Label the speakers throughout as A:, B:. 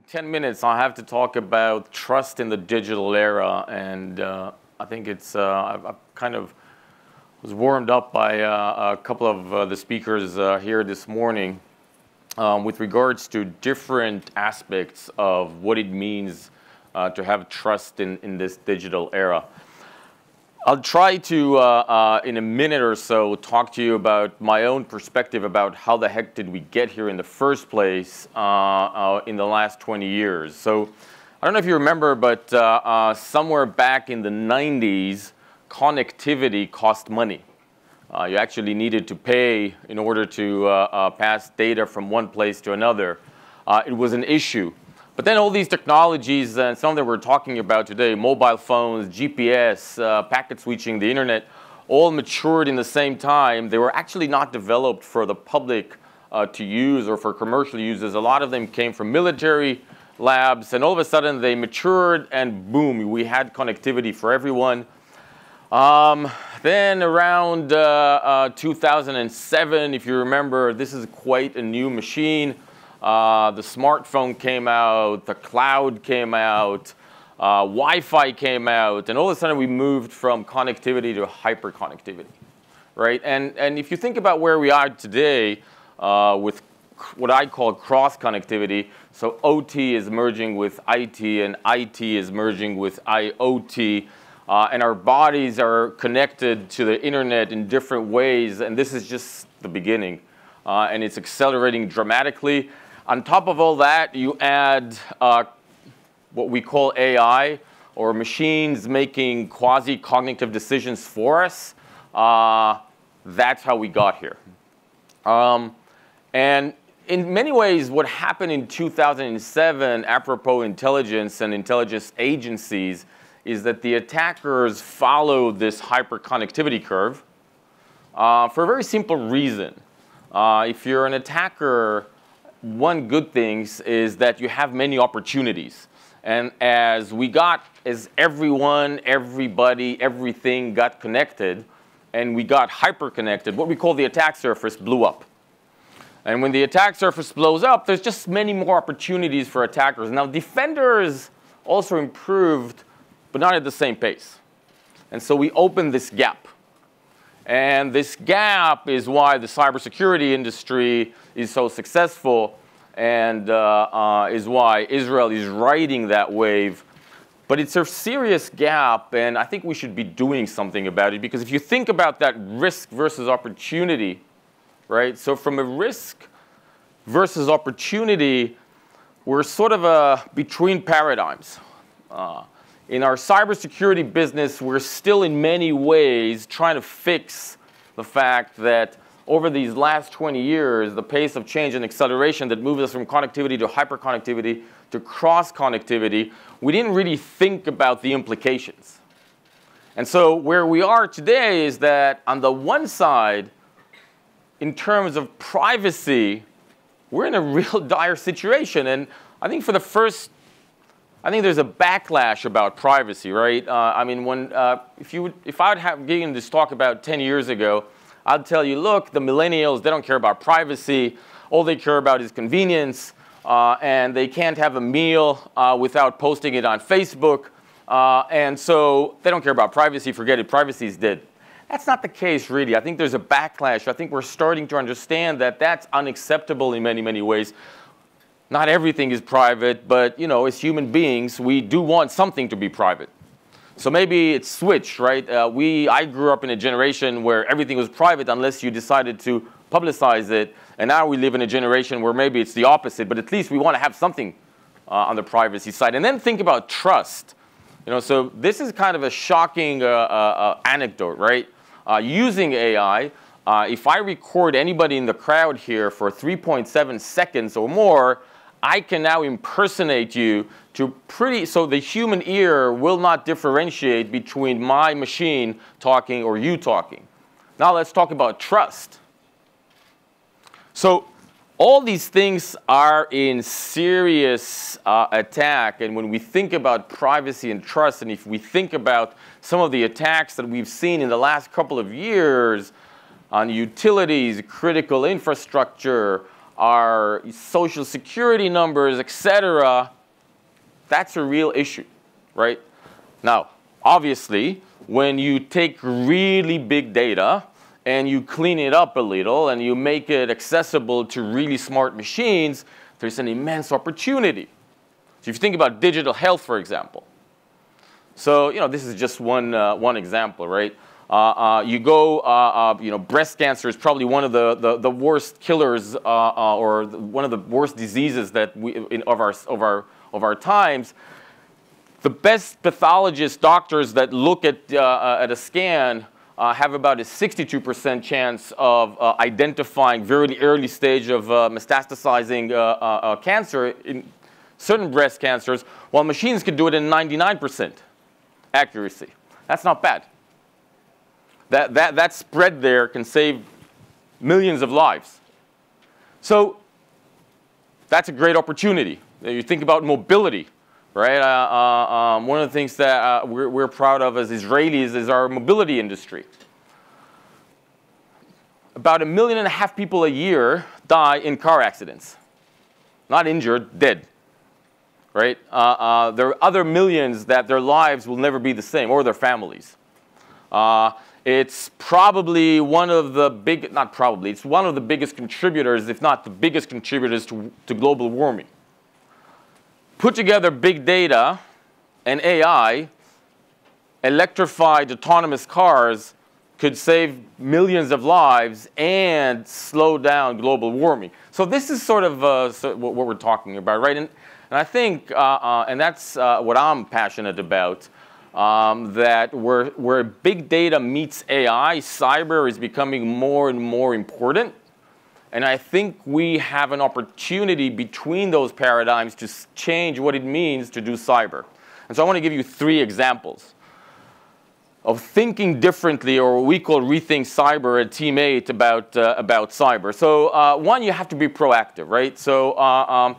A: 10 minutes, I have to talk about trust in the digital era, and I think it's I've kind of was warmed up by a couple of the speakers here this morning with regards to different aspects of what it means to have trust in this digital era. I'll try to, in a minute or so, talk to you about my own perspective about how the heck did we get here in the first place in the last 20 years. So I don't know if you remember, but somewhere back in the 90s, connectivity cost money. You actually needed to pay in order to pass data from one place to another. It was an issue. But then all these technologies, and some that we're talking about today, mobile phones, GPS, packet switching, the internet, all matured in the same time. They were actually not developed for the public to use or for commercial uses. A lot of them came from military labs, and all of a sudden they matured, and boom, we had connectivity for everyone. Then around 2007, if you remember, this is quite a new machine. The smartphone came out, the cloud came out, Wi-Fi came out, and all of a sudden we moved from connectivity to hyperconnectivity, right? And if you think about where we are today with what I call cross-connectivity, so OT is merging with IT, and IT is merging with IoT, and our bodies are connected to the internet in different ways, and this is just the beginning, and it's accelerating dramatically. On top of all that, you add what we call AI, or machines making quasi-cognitive decisions for us. That's how we got here. And in many ways, what happened in 2007, apropos intelligence and intelligence agencies, is that the attackers followed this hyperconnectivity curve for a very simple reason. If you're an attacker, one good thing is that you have many opportunities. And as everyone, everybody, everything got connected, and we got hyper-connected, what we call the attack surface blew up. And when the attack surface blows up, there's just many more opportunities for attackers. Now, defenders also improved, but not at the same pace. And so we opened this gap. And this gap is why the cybersecurity industry is so successful, and is why Israel is riding that wave. But it's a serious gap, and I think we should be doing something about it, because if you think about that risk versus opportunity, right? So from a risk versus opportunity, we're sort of between paradigms. In our cybersecurity business, we're still in many ways trying to fix the fact that over these last 20 years, the pace of change and acceleration that moves us from connectivity to hyperconnectivity to cross-connectivity, we didn't really think about the implications. And so where we are today is that on the one side, in terms of privacy, we're in a real dire situation. And I think for the first I think there's a backlash about privacy, right? I mean, if I would have given this talk about 10 years ago, I'd tell you, look, the millennials, they don't care about privacy. All they care about is convenience, and they can't have a meal without posting it on Facebook. And so they don't care about privacy. Forget it. Privacy is dead. That's not the case, really. I think there's a backlash. I think we're starting to understand that that's unacceptable in many, many ways. Not everything is private, but as human beings, we do want something to be private. So maybe it's switched, right? I grew up in a generation where everything was private unless you decided to publicize it. And now we live in a generation where maybe it's the opposite, but at least we want to have something on the privacy side. And then think about trust. So this is kind of a shocking anecdote, right? Using AI, if I record anybody in the crowd here for 3.7 seconds or more, I can now impersonate you so the human ear will not differentiate between my machine talking or you talking. Now let's talk about trust. So all these things are in serious attack, and when we think about privacy and trust, and if we think about some of the attacks that we've seen in the last couple of years on utilities, critical infrastructure, our social security numbers, etc., That's a real issue, right? Now, obviously, when you take really big data and you clean it up a little and you make it accessible to really smart machines, there's an immense opportunity. So if you think about digital health, for example. So, this is just one example, right? Breast cancer is probably one of the worst killers or one of the worst diseases that of our times. The best pathologists, doctors that look at a scan have about a 62% chance of identifying very early stage of metastasizing cancer in certain breast cancers, while machines can do it in 99% accuracy. That's not bad. That spread there can save millions of lives. So that's a great opportunity. You think about mobility, right? One of the things that we're proud of as Israelis is our mobility industry. About 1.5 million people a year die in car accidents. Not injured, dead. Right? There are other millions that their lives will never be the same, or their families. It's probably one of the it's one of the biggest contributors, if not the biggest contributors to global warming. Put together big data and AI, electrified autonomous cars could save millions of lives and slow down global warming. So this is sort of what we're talking about, right? And I think, and that's what I'm passionate about, that where big data meets AI, cyber is becoming more and more important. And I think we have an opportunity between those paradigms to change what it means to do cyber. And so I want to give you 3 examples of thinking differently, or what we call Rethink Cyber at Team 8 about cyber. So one, you have to be proactive, right? So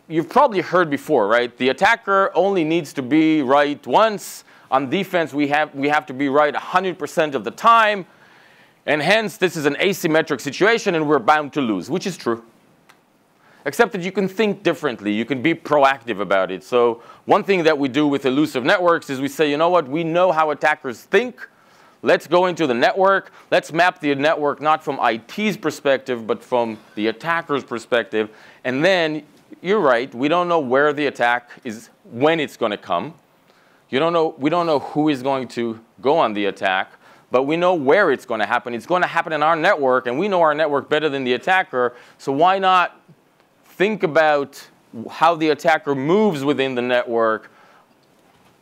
A: you've probably heard before, right? The attacker only needs to be right once. On defense, we have to be right 100% of the time. And hence, this is an asymmetric situation, and we're bound to lose, which is true. Except that you can think differently. You can be proactive about it. So one thing that we do with elusive networks is we say, you know what? We know how attackers think. Let's go into the network. Let's map the network not from IT's perspective, but from the attacker's perspective. And then, you're right, we don't know where the attack is, when it's going to come. We don't know who is going to go on the attack. But we know where it's going to happen. It's going to happen in our network, and we know our network better than the attacker. So why not think about how the attacker moves within the network,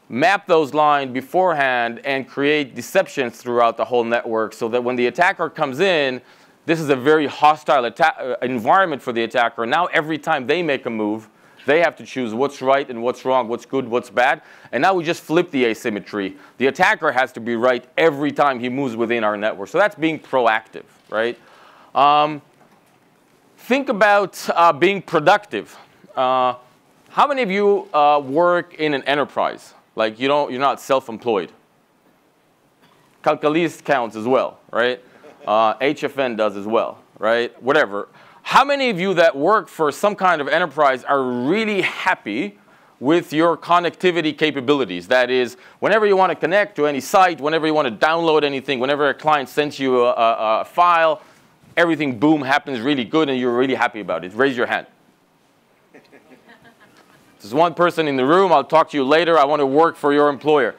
A: map those lines beforehand, and create deceptions throughout the whole network so that when the attacker comes in, this is a very hostile environment for the attacker. Now every time they make a move, they have to choose what's right and what's wrong, what's good, what's bad. And now we just flip the asymmetry. The attacker has to be right every time he moves within our network. So that's being proactive, right? Think about being productive. How many of you work in an enterprise? Like you're not self-employed. Kälkälist counts as well, right? HFN does as well, right? Whatever. How many of you that work for some kind of enterprise are really happy with your connectivity capabilities? That is, whenever you want to connect to any site, whenever you want to download anything, whenever a client sends you a file, everything, boom, happens really good and you're really happy about it. Raise your hand. There's one person in the room. I'll talk to you later. I want to work for your employer.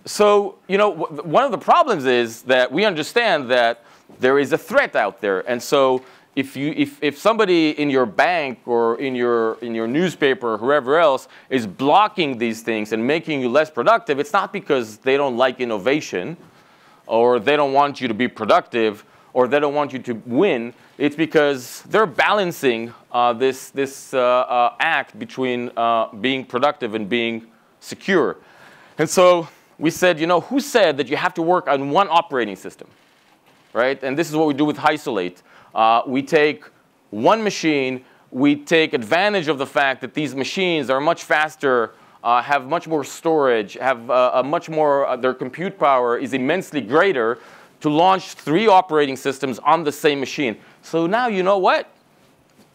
A: So, one of the problems is that we understand that there is a threat out there. And so if somebody in your bank or in your newspaper or whoever else is blocking these things and making you less productive, it's not because they don't like innovation or they don't want you to be productive or they don't want you to win. It's because they're balancing this act between being productive and being secure. And so we said, who said that you have to work on one operating system? Right? And this is what we do with Isolate. We take one machine, we take advantage of the fact that these machines are much faster, have much more storage, have much more, their compute power is immensely greater to launch 3 operating systems on the same machine. So now you know what?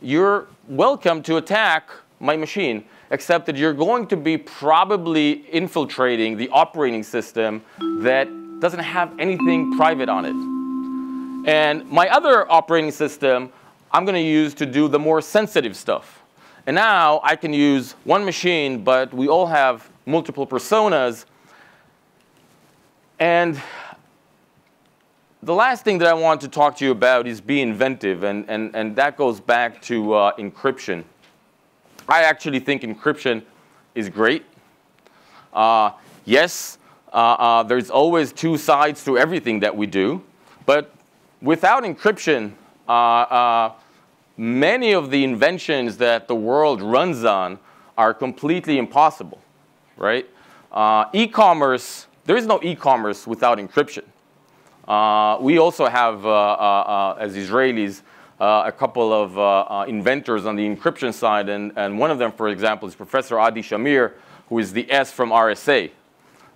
A: You're welcome to attack my machine, except that you're going to be probably infiltrating the operating system that doesn't have anything private on it. And my other operating system, I'm going to use to do the more sensitive stuff. And now I can use one machine, but we all have multiple personas. And the last thing that I want to talk to you about is be inventive, and that goes back to encryption. I actually think encryption is great. Yes, there's always two sides to everything that we do, but without encryption, many of the inventions that the world runs on are completely impossible, right? E-commerce, there is no e-commerce without encryption. We also have, as Israelis, a couple of inventors on the encryption side, and one of them, for example, is Professor Adi Shamir, who is the S from RSA.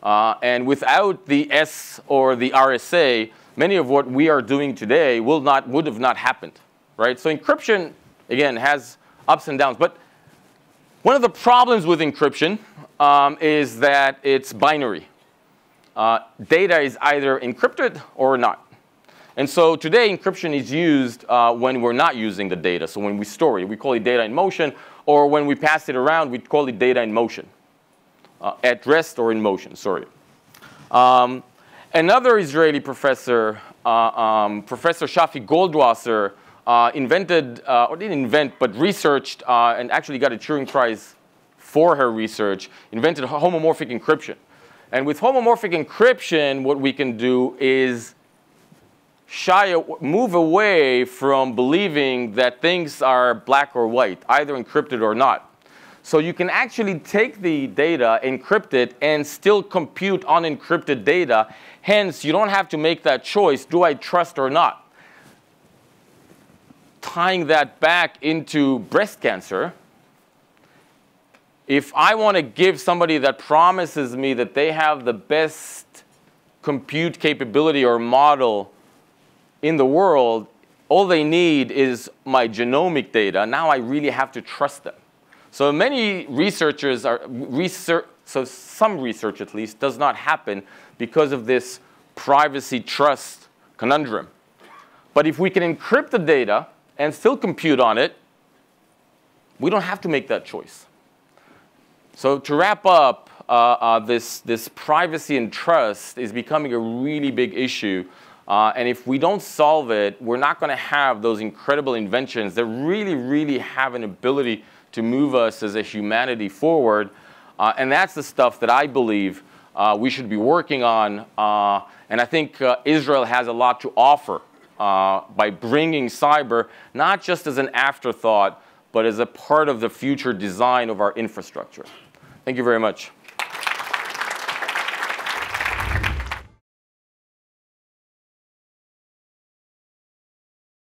A: And without the S or the RSA, many of what we are doing today would have not happened, right? So encryption, again, has ups and downs. But one of the problems with encryption is that it's binary. Data is either encrypted or not. And so today, encryption is used when we're not using the data. So when we store it, we call it data in motion. Or when we pass it around, we call it data in motion. At rest or in motion, sorry. Another Israeli professor, Professor Shafi Goldwasser, invented, or didn't invent, but researched, and actually got a Turing Prize for her research, invented homomorphic encryption. And with homomorphic encryption, what we can do is move away from believing that things are black or white, either encrypted or not. So you can actually take the data, encrypt it, and still compute unencrypted data. Hence, you don't have to make that choice, do I trust or not? Tying that back into breast cancer, if I want to give somebody that promises me that they have the best compute capability or model in the world, all they need is my genomic data. Now I really have to trust them. So many researchers so some research at least does not happen because of this privacy trust conundrum. But if we can encrypt the data and still compute on it, we don't have to make that choice. So to wrap up, this privacy and trust is becoming a really big issue. And if we don't solve it, we're not going to have those incredible inventions that really, really have an ability to move us as a humanity forward. And that's the stuff that I believe we should be working on. And I think Israel has a lot to offer by bringing cyber, not just as an afterthought, but as a part of the future design of our infrastructure. Thank you very much.